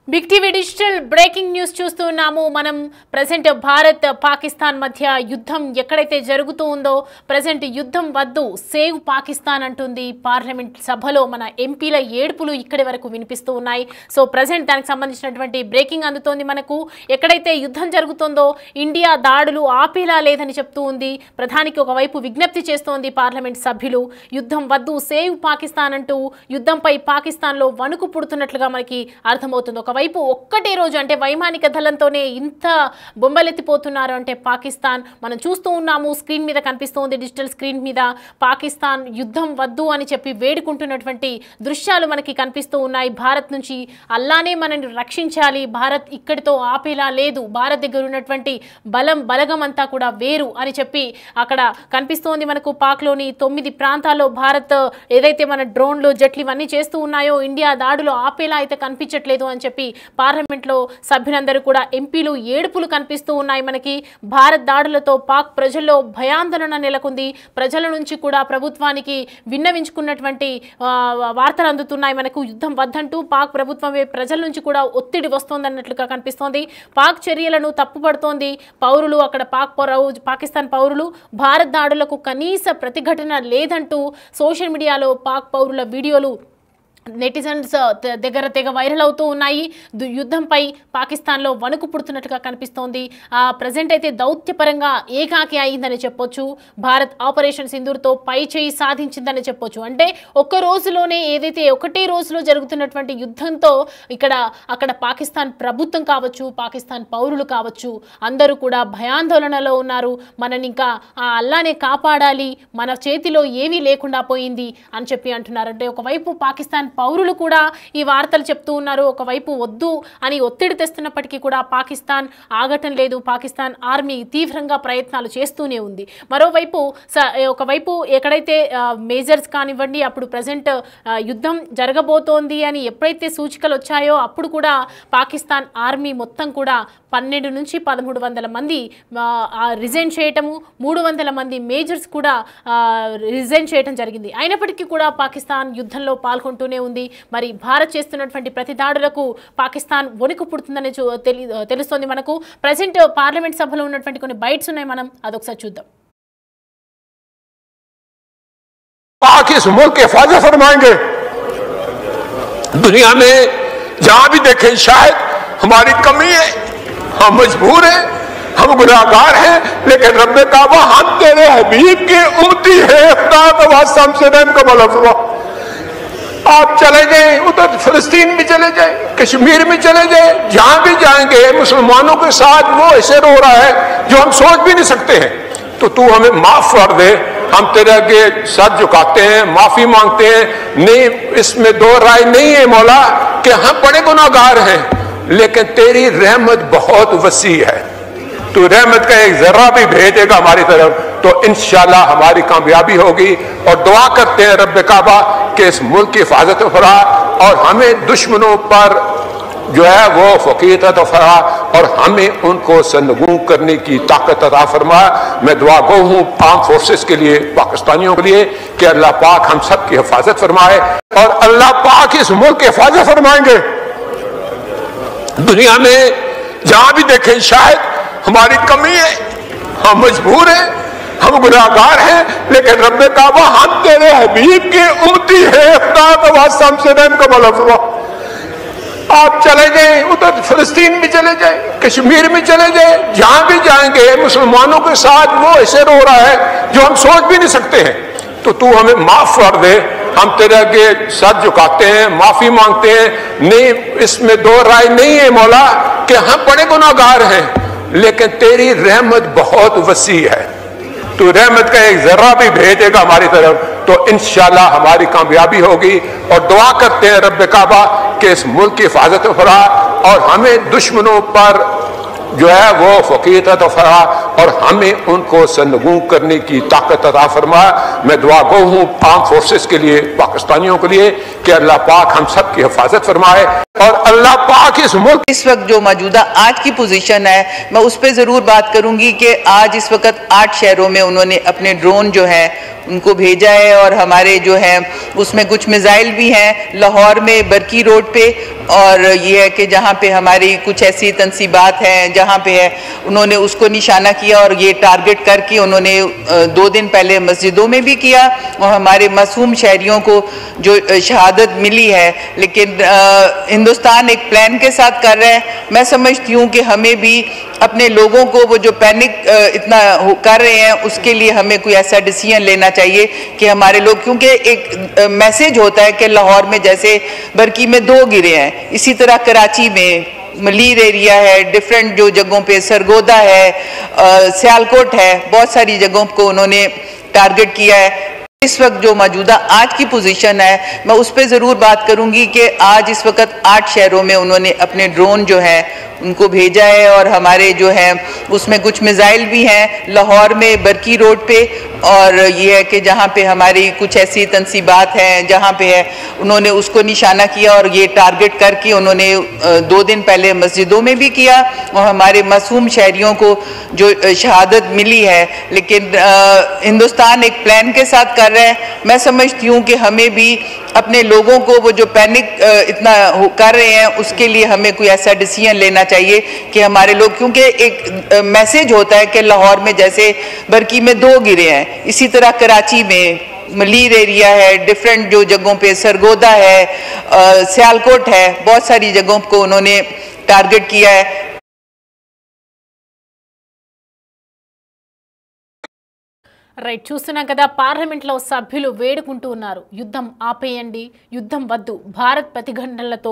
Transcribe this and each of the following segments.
Big TV digital breaking news చూస్తున్నాము మనం present Bharat Pakistan మధ్య యుద్ధం ఎక్కడైతే జరుగుతూ ఉందో ప్రెజెంట్ యుద్ధం వద్దు సేవ్ పాకిస్తాన్ అంటుంది పార్లమెంట్ సభలో మన ఎంపీల ఏడుపులు ఇక్కడి వరకు వినిపిస్తూ ఉన్నాయి సో ప్రెజెంట్ దానికి సంబంధించినటువంటి బ్రేకింగ్ అందుతోంది మనకు ఎక్కడైతే యుద్ధం జరుగుతుందో ఇండియా దాడులు ఆపేలా లేదని చెప్తూ ఉంది ప్రధానికి ఒకవైపు విజ్ఞప్తి చేస్తోంది పార్లమెంట్ సభ్యులు యుద్ధం వద్దు సేవ్ పాకిస్తాన్ అంటూ యుద్ధంపై పాకిస్తాన్లో వణుకు పుడుతున్నట్లుగా మనకి అర్థమవుతుంది వైపు ఒక్కటే రోజు అంటే వైమానిక దళంతోనే ఇంత బొమ్మలెత్తిపోతున్నారు అంటే పాకిస్తాన్ మనం చూస్తూ ఉన్నాము స్క్రీన్ మీద కనిపిస్తోంది డిజిటల్ స్క్రీన్ మీద పాకిస్తాన్ యుద్ధం వద్దు అని చెప్పి వేడుకుంటున్నటువంటి దృశ్యాలు మనకి కనిపిస్తూ ఉన్నాయి భారత్ నుంచి అల్లానే మనల్ని రక్షించాలి భారత్ ఇక్కడితో ఆపేలా లేదు భారత్ దగ్గర ఉన్నటువంటి బలగం అంతా కూడా వేరు అని చెప్పి అక్కడ కనిపిస్తోంది మనకు పాక్లోని 9 ప్రాంతాల్లో భారత్ ఏదైతే మన డ్రోన్లు జట్లు ఇవన్నీ చేస్తూ ఉన్నాయో ఇండియా దాడులు ఆపేలా అయితే కనిపించట్లేదు అని చెప్పి పార్లమెంట్లో సభ్యులందరూ కూడా ఎంపీలు ఏడుపులు కనిపిస్తూ ఉన్నాయి మనకి భారత్ దాడులతో పాక్ ప్రజల్లో భయాందోళన నెలకొంది ప్రజల నుంచి కూడా ప్రభుత్వానికి విన్నవించుకున్నటువంటి వార్తలు అందుతున్నాయి మనకు యుద్ధం వద్దంటూ పాక్ ప్రభుత్వమే ప్రజల నుంచి కూడా ఒత్తిడి వస్తోందన్నట్లుగా కనిపిస్తోంది పాక్ చర్యలను తప్పుపడుతోంది పౌరులు అక్కడ పాకిస్తాన్ పౌరులు భారత్ దాడులకు కనీస ప్రతిఘటన లేదంటూ సోషల్ మీడియాలో పాక్ పౌరుల వీడియోలు నెటిజన్స్ దగ్గర తెగ వైరల్ అవుతూ ఉన్నాయి యుద్ధంపై పాకిస్తాన్లో వణుకు పుడుతున్నట్టుగా కనిపిస్తోంది ప్రజెంట్ అయితే దౌత్యపరంగా ఏకాకి అయిందని చెప్పొచ్చు భారత్ ఆపరేషన్ సింధూర్తో పై చేయి సాధించిందని చెప్పొచ్చు అంటే ఒక్క రోజులోనే ఏదైతే ఒకటే రోజులో జరుగుతున్నటువంటి యుద్ధంతో అక్కడ పాకిస్తాన్ ప్రభుత్వం కావచ్చు పాకిస్తాన్ పౌరులు కావచ్చు అందరూ కూడా భయాందోళనలో ఉన్నారు మనని ఇంకా ఆ అల్లానే కాపాడాలి మన చేతిలో ఏమీ లేకుండా పోయింది అని చెప్పి అంటున్నారు అంటే ఒకవైపు పాకిస్తాన్ పౌరులు కూడా ఈ వార్తలు చెప్తూ ఉన్నారు ఒకవైపు వద్దు అని ఒత్తిడి తెస్తున్నప్పటికీ కూడా పాకిస్తాన్ ఆగటం లేదు పాకిస్తాన్ ఆర్మీ తీవ్రంగా ప్రయత్నాలు చేస్తూనే ఉంది మరోవైపు ఒకవైపు ఎక్కడైతే మేజర్స్ కానివ్వండి అప్పుడు ప్రజెంట్ యుద్ధం జరగబోతోంది అని ఎప్పుడైతే సూచికలు వచ్చాయో అప్పుడు కూడా పాకిస్తాన్ ఆర్మీ మొత్తం కూడా 12 నుంచి 1300 మంది రిజైన్ చేయటము 300 మంది మేజర్స్ కూడా రిజైన్ చేయటం జరిగింది అయినప్పటికీ కూడా పాకిస్తాన్ యుద్ధంలో పాల్గొంటూనే ఉంది మరి భారత్ చేస్తున్నటువంటి ప్రతి దాడులకు పాకిస్తాన్ వణుకు పుడుతుందని తెలుస్తోంది మనకు ప్రెజెంట్ పార్లమెంట్ సభలో ఉన్నటువంటి కొన్ని బైట్స్ ఉన్నాయి మనం అదొకసారి చూద్దాం पाक इस मुल्क के हिफाजत फरमाएंगे दुनिया में जहां भी देखें शायद हमारी कमी है हम मजबूर हैं हम गुनाहगार हैं लेकिन रब्बे काबा हम तेरे हबीब के उम्मती हैं खुदा का वास्ता हमसे रहम का भला फरमा आप चले जाएं उधर फिलिस्तीन में चले जाएं कश्मीर में चले जाएं जहां भी जाएंगे मुसलमानों के साथ वो ऐसे रो रहा है जो हम सोच भी नहीं सकते हैं तो तू हमें माफ कर दे हम तेरे आगे सर झुकाते हैं माफी मांगते हैं नहीं इसमें दो राय नहीं है मौला कि हम बड़े गुनाहगार हैं लेकिन तेरी रहमत बहुत वसी है तू रहमत का एक जर्रा भी भेजेगा हमारी तरफ तो इंशाल्लाह हमारी कामयाबी होगी और दुआ करते हैं रब्बे काबा कि इस मुल्क की हिफाजत फरमा और हमें दुश्मनों पर जो है वो फकीर अता फरमा और हमें उनको सरनगू करने की ताकत अता फरमा मैं दुआ गो हूँ आर्म फोर्सेस के लिए पाकिस्तानियों के लिए कि अल्लाह पाक हम सब की हिफाजत फरमाए और अल्लाह पाक इस मुल्क की हिफाजत फरमाएंगे दुनिया में जहां भी देखें शायद हमारी कमी है हम मजबूर हैं हम गुनाहगार हैं लेकिन रब्बे काबा हम तेरे हबीब के उम्मती हैं खुदा का वास्ता हमसे रहम का भला फरमा आप चले जाएं उधर फिलिस्तीन में चले जाएं कश्मीर में चले जाएं जहां भी जाएंगे मुसलमानों के साथ वो ऐसे रो रहा है जो हम सोच भी नहीं सकते हैं तो तू हमें माफ कर दे हम तेरे आगे सर झुकाते हैं माफी मांगते हैं नहीं इसमें दो राय नहीं है मौला कि हम बड़े गुनाहगार हैं लेकिन तेरी रहमत बहुत वसी है तू रहमत का एक जर्रा भी भेजेगा हमारी तरफ तो इंशाल्लाह हमारी कामयाबी होगी और दुआ करते हैं रब्बे काबा कि इस मुल्क की हिफाजत फरमा और हमें दुश्मनों पर जो है वो फकीर अता फरमा और हमें उनको सरनगू करने की ताकत अता फरमा मैं दुआ गो हूँ आर्म फोर्सेस के लिए पाकिस्तानियों के लिए कि अल्लाह पाक हम सब की हिफाजत फरमाए और अल्लाह पाक इस मुल्क इस वक्त जो मौजूदा आज की पोजीशन है मैं उस पर जरूर बात करूंगी कि आज इस वक्त 8 शहरों में उन्होंने अपने ड्रोन जो है उनको भेजा है और हमारे जो है उसमें कुछ मिसाइल भी हैं लाहौर में बरकी रोड पे और ये है कि जहाँ पे हमारी कुछ ऐसी तनसीबात हैं जहाँ पे है उन्होंने उसको निशाना किया और ये टारगेट करके उन्होंने 2 दिन पहले मस्जिदों में भी किया और हमारे मासूम शहरियों को जो शहादत मिली है। लेकिन हिंदुस्तान एक प्लान के साथ कर रहा है। मैं समझती हूँ कि हमें भी अपने लोगों को वो जो पैनिक इतना कर रहे हैं उसके लिए हमें कोई ऐसा डिसीजन लेना चाहिए कि हमारे लोग, क्योंकि एक मैसेज होता है कि लाहौर में जैसे बरकी में 2 गिरे हैं, इसी तरह कराची में मलीर एरिया है, डिफरेंट जो जगहों पे सरगोदा है, सियालकोट है, बहुत सारी जगहों को उन्होंने टारगेट किया है। इस वक्त जो मौजूदा आज की पोजीशन है मैं उस पर ज़रूर बात करूंगी कि आज इस वक्त 8 शहरों में उन्होंने अपने ड्रोन जो है उनको भेजा है और हमारे जो है उसमें कुछ मिसाइल भी हैं लाहौर में बरकी रोड पे। और ये है कि जहाँ पे हमारी कुछ ऐसी तनसीबात हैं जहाँ पे है उन्होंने उसको निशाना किया और ये टारगेट करके उन्होंने 2 दिन पहले मस्जिदों में भी किया और हमारे मासूम शहरियों को जो शहादत मिली है। लेकिन हिंदुस्तान एक प्लान के साथ कर रहा है। मैं समझती हूँ कि हमें भी अपने लोगों को वो जो पैनिक इतना कर रहे हैं उसके लिए हमें कोई ऐसा डिसीजन लेना चाहिए कि हमारे लोग, क्योंकि एक मैसेज होता है कि लाहौर में जैसे बरकी में 2 गिरे हैं, इसी तरह कराची में मलीर एरिया है, डिफरेंट जो जगहों पे सरगोदा है, सियालकोट है, बहुत सारी जगहों को उन्होंने टारगेट किया है। రైట్, చూస్తున్నాం కదా పార్లమెంట్లో సభ్యులు వేడుకుంటూ ఉన్నారు, యుద్ధం ఆపేయండి, యుద్ధం వద్దు, భారత్ ప్రతిఘటనలతో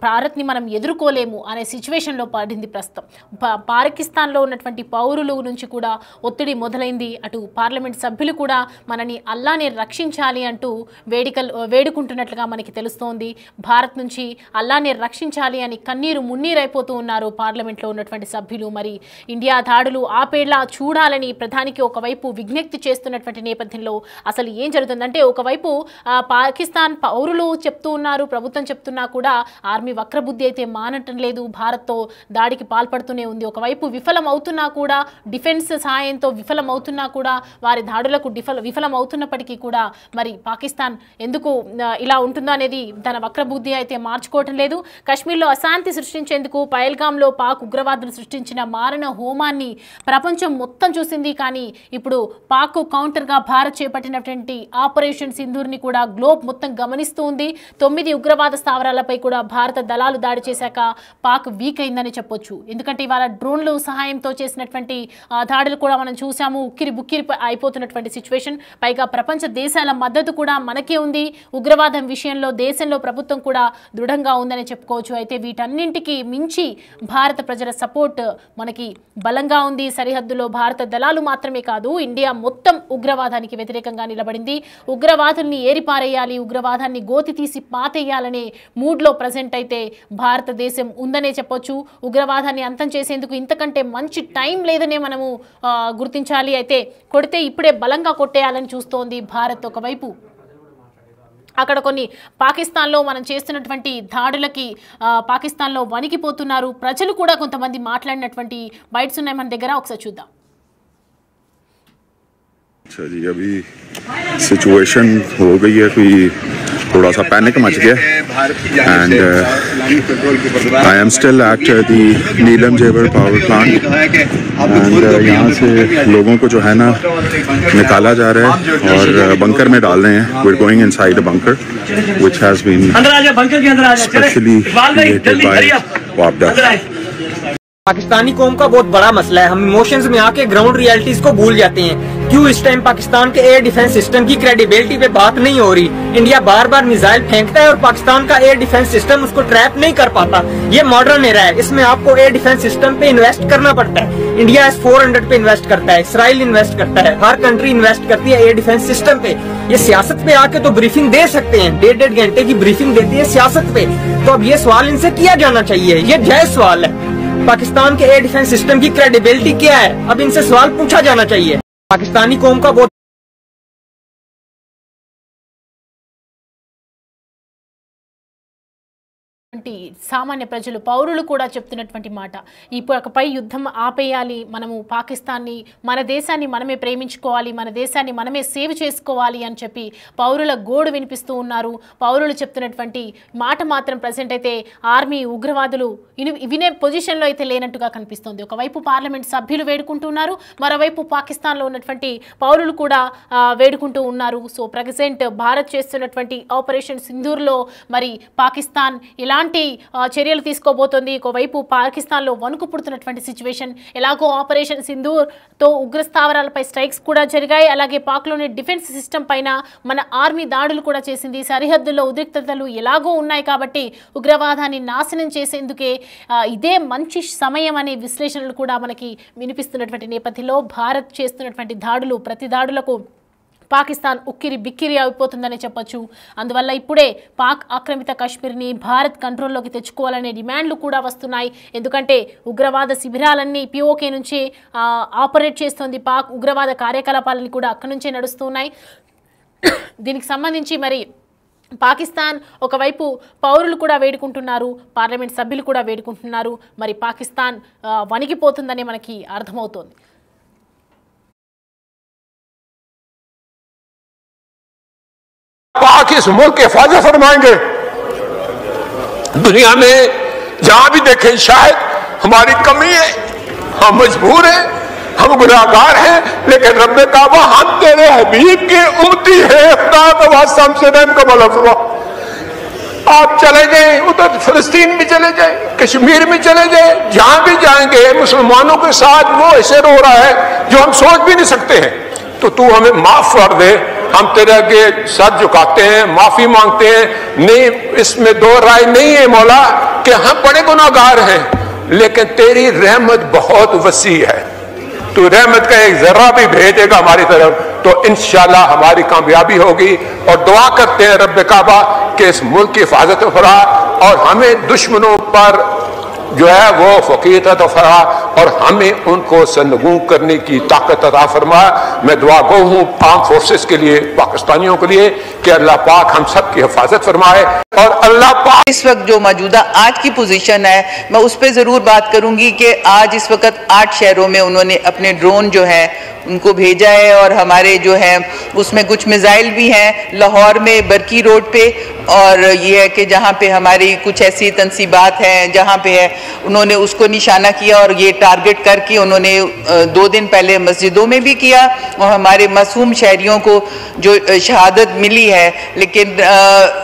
భారత్ని మనం ఎదుర్కోలేము అనే సిచ్యువేషన్లో పడింది ప్రస్తుతం. పాకిస్తాన్లో ఉన్నటువంటి పౌరుల నుంచి కూడా ఒత్తిడి మొదలైంది. అటు పార్లమెంట్ సభ్యులు కూడా మనని అల్లానే రక్షించాలి అంటూ వేడుకుంటున్నట్లుగా మనకి తెలుస్తోంది. భారత్ నుంచి అల్లానే రక్షించాలి అని కన్నీరు మున్నీరైపోతూ ఉన్నారు పార్లమెంట్లో ఉన్నటువంటి సభ్యులు. మరి ఇండియా దాడులు ఆపేలా చూడాలని ప్రధాని ఒకవైపు విజ్ఞప్తి చేస్తున్నటువంటి నేపథ్యంలో అసలు ఏం జరుగుతుందంటే, ఒకవైపు పాకిస్తాన్ పౌరులు చెప్తూ ఉన్నారు, ప్రభుత్వం చెప్తున్నా కూడా ఆర్మీ వక్రబుద్ధి అయితే మానటం లేదు, భారత్తో దాడికి పాల్పడుతూనే ఉంది. ఒకవైపు విఫలం అవుతున్నా కూడా, డిఫెన్స్ సహాయంతో విఫలం అవుతున్నా కూడా, వారి దాడులకు విఫలం అవుతున్నప్పటికీ కూడా మరి పాకిస్తాన్ ఎందుకు ఇలా ఉంటుందో అనేది తన వక్రబుద్ధి అయితే మార్చుకోవటం లేదు. కశ్మీర్లో అశాంతి సృష్టించేందుకు పహల్గామ్లో పాక్ ఉగ్రవాదులు సృష్టించిన మారణ హోమాన్ని ప్రపంచం మొత్తం చూసింది. కానీ ఇప్పుడు పాక్ కౌంటర్గా భారత్ చేపట్టినటువంటి ఆపరేషన్ సింధూర్ని కూడా గ్లోబ్ మొత్తం గమనిస్తూ ఉంది. 9 ఉగ్రవాద స్థావరాలపై కూడా భారత దళాలు దాడి చేశాక పాక్ వీక్ అయిందని చెప్పొచ్చు. ఎందుకంటే ఇవాళ డ్రోన్లు సహాయంతో చేసినటువంటి దాడులు కూడా మనం చూసాము. ఉక్కిరి బుక్కిరి అయిపోతున్నటువంటి సిచ్యువేషన్. పైగా ప్రపంచ దేశాల మద్దతు కూడా మనకే ఉంది. ఉగ్రవాదం విషయంలో దేశంలో ప్రభుత్వం కూడా దృఢంగా ఉందని చెప్పుకోవచ్చు. అయితే వీటన్నింటికి మించి భారత ప్రజల సపోర్ట్ మనకి బలంగా ఉంది. సరిహద్దులో భారత దళాలు మాత్రమే కాదు, ఇండియా మొత్తం ఉగ్రవాదానికి వ్యతిరేకంగా నిలబడింది. ఉగ్రవాదుల్ని ఏరిపారేయాలి, ఉగ్రవాదాన్ని గోతి తీసి పాతేయాలనే మూడ్లో ప్రజెంట్ అయితే భారతదేశం ఉందనే చెప్పొచ్చు. ఉగ్రవాదాన్ని అంతం చేసేందుకు ఇంతకంటే మంచి టైం లేదనే మనము గుర్తించాలి. అయితే కొడితే ఇప్పుడే బలంగా కొట్టేయాలని చూస్తోంది భారత్. ఒకవైపు అక్కడ కొన్ని పాకిస్తాన్లో మనం చేస్తున్నటువంటి దాడులకి పాకిస్తాన్లో వణికిపోతున్నారు ప్రజలు కూడా. కొంతమంది మాట్లాడినటువంటి బైట్స్ ఉన్నాయి మన దగ్గర, ఒకసారి చూద్దాం. अच्छा जी, अभी सिचुएशन हो गई है, कोई थोड़ा सा पैनिक मच गया and I am still at the Neelum Jhelum power plant and यहाँ से लोगों को जो है ना निकाला जा रहा है और बंकर में डाल रहे हैं. We are going inside a bunker which has been specially created by वापडा. पाकिस्तानी कौम का बहुत बड़ा मसला है. हम इमोशंस में आके ग्राउंड रियलिटीज को भूल जाते हैं. क्यों इस टाइम पाकिस्तान के एयर डिफेंस सिस्टम की क्रेडिबिलिटी पे बात नहीं हो रही. इंडिया बार बार मिसाइल फेंकता है और पाकिस्तान का एयर डिफेंस सिस्टम उसको ट्रैप नहीं कर पाता. ये मॉडर्न एरा है, इसमें आपको एयर डिफेंस सिस्टम पे इन्वेस्ट करना पड़ता है. इंडिया S-400 पे इन्वेस्ट करता है, इसराइल इन्वेस्ट करता है, हर कंट्री इन्वेस्ट करती है एयर डिफेंस सिस्टम पे. ये सियासत पे आके तो ब्रीफिंग दे सकते हैं, 1.5 घंटे की ब्रीफिंग देती है सियासत पे. तो अब ये सवाल इनसे किया जाना चाहिए, ये जायज सवाल है. पाकिस्तान के एयर डिफेंस सिस्टम की क्रेडिबिलिटी क्या है, अब इनसे सवाल पूछा जाना चाहिए. पाकिस्तानी कौम का बहुत ఉన్నటువంటి సామాన్య ప్రజలు పౌరులు కూడా చెప్తున్నటువంటి మాట. ఇప్పటిపై యుద్ధం ఆపేయాలి, మనము పాకిస్తాన్ని, మన దేశాన్ని మనమే ప్రేమించుకోవాలి, మన దేశాన్ని మనమే సేవ్ చేసుకోవాలి అని చెప్పి పౌరుల గోడు వినిపిస్తూ ఉన్నారు. పౌరులు చెప్తున్నటువంటి మాట మాత్రం ప్రజెంట్ అయితే ఆర్మీ ఉగ్రవాదులు వినే పొజిషన్లో అయితే లేనట్టుగా కనిపిస్తోంది. ఒకవైపు పార్లమెంట్ సభ్యులు వేడుకుంటున్నారు, మరోవైపు పాకిస్తాన్లో ఉన్నటువంటి పౌరులు కూడా వేడుకుంటూ ఉన్నారు. సో ప్రజెంట్ భారత్ చేస్తున్నటువంటి ఆపరేషన్ సింధూర్లో మరి పాకిస్తాన్ ఎలాంటి చర్యలు తీసుకోబోతోంది? ఒకవైపు పాకిస్తాన్లో వణుకు పుడుతున్నటువంటి సిచ్యువేషన్. ఎలాగో ఆపరేషన్ సింధూర్తో ఉగ్ర స్థావరాలపై స్ట్రైక్స్ కూడా జరిగాయి. అలాగే పాక్లోని డిఫెన్స్ సిస్టమ్ పైన మన ఆర్మీ దాడులు కూడా చేసింది. సరిహద్దుల్లో ఉద్రిక్తతలు ఎలాగో ఉన్నాయి కాబట్టి ఉగ్రవాదాన్ని నాశనం చేసేందుకే ఇదే మంచి సమయం అనే విశ్లేషణలు కూడా మనకి వినిపిస్తున్నటువంటి నేపథ్యంలో భారత్ చేస్తున్నటువంటి దాడులు, ప్రతి దాడులకు పాకిస్తాన్ ఉక్కిరి బిక్కిరి అయిపోతుందని చెప్పొచ్చు. అందువల్ల ఇప్పుడే పాక్ ఆక్రమిత కాశ్మీర్ని భారత్ కంట్రోల్లోకి తెచ్చుకోవాలనే డిమాండ్లు కూడా వస్తున్నాయి. ఎందుకంటే ఉగ్రవాద శిబిరాలన్నీ పిఓకే నుంచి ఆపరేట్ చేస్తుంది. పాక్ ఉగ్రవాద కార్యకలాపాలన్నీ కూడా అక్కడి నుంచే నడుస్తున్నాయి. దీనికి సంబంధించి మరి పాకిస్తాన్ ఒకవైపు పౌరులు కూడా వేడుకుంటున్నారు, పార్లమెంట్ సభ్యులు కూడా వేడుకుంటున్నారు. మరి పాకిస్తాన్ వణికిపోతుందని మనకి అర్థమవుతోంది. पाक इस मुल्क की हिफाजत फरमाएंगे। दुनिया में जहां भी देखें शायद हमारी कमी है, हम मजबूर हैं, हम गुनाहगार हैं, लेकिन रब काबा हम तेरे हबीब के उम्मती हैं, खुदा का वास्ता हमसे रहम का भला फरमा। आप चले जाएं, उधर फिलिस्तीन भी चले जाएं, कश्मीर में चले जाएं, जहां भी जाएंगे मुसलमानों के साथ वो ऐसे रो रहा है जो हम सोच भी नहीं सकते हैं। तो तू हमें माफ कर दे, हम तेरे आगे सर झुकाते हैं, माफी मांगते हैं। नहीं, इसमें दो राय नहीं है मौला कि हम बड़े गुनाहगार हैं, लेकिन तेरी रहमत बहुत वसी है। तू रहमत का एक जर्रा भी भेजेगा हमारी तरफ तो इंशाल्लाह हमारी कामयाबी होगी। और दुआ करते हैं रब काबा कि इस मुल्क की हिफाजत फरमा और हमें दुश्मनों पर जो है वो फकीर अता फरमा और हमें उनको सरनगू करने की ताकत अता फरमा। मैं दुआ गो हूँ आर्म फोर्सेस के लिए, पाकिस्तानियों के लिए कि अल्लाह पाक हम सब की हिफाजत फरमाए। और अल्लाह पाक इस वक्त जो मौजूदा आज की पोजीशन है मैं उस पर ज़रूर बात करूंगी कि आज इस वक्त 8 शहरों में उन्होंने अपने ड्रोन जो है उनको भेजा है और हमारे जो है उसमें कुछ मिसाइल भी हैं लाहौर में बरकी रोड पे। और ये है कि जहाँ पे हमारी कुछ ऐसी तनसीबात हैं जहाँ पे है उन्होंने उसको निशाना किया और ये टारगेट करके उन्होंने 2 दिन पहले मस्जिदों में भी किया और हमारे मासूम शहरियों को जो शहादत मिली है। लेकिन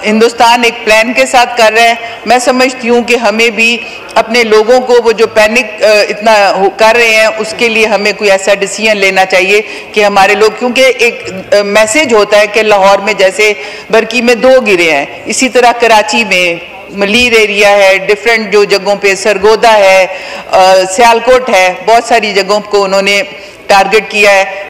हिंदुस्तान एक प्लान के साथ कर रहा है। मैं समझती हूँ कि हमें भी अपने लोगों को वो जो पैनिक इतना कर रहे हैं उसके लिए हमें कोई ऐसा डिसीजन लेना चाहिए कि हमारे लोग, क्योंकि एक मैसेज होता है कि लाहौर में जैसे बरकी में 2 गिरे हैं, इसी तरह कराची में मलीर एरिया है, डिफरेंट जो जगहों पे सरगोदा है, सियालकोट है, बहुत सारी जगहों को उन्होंने टारगेट किया है।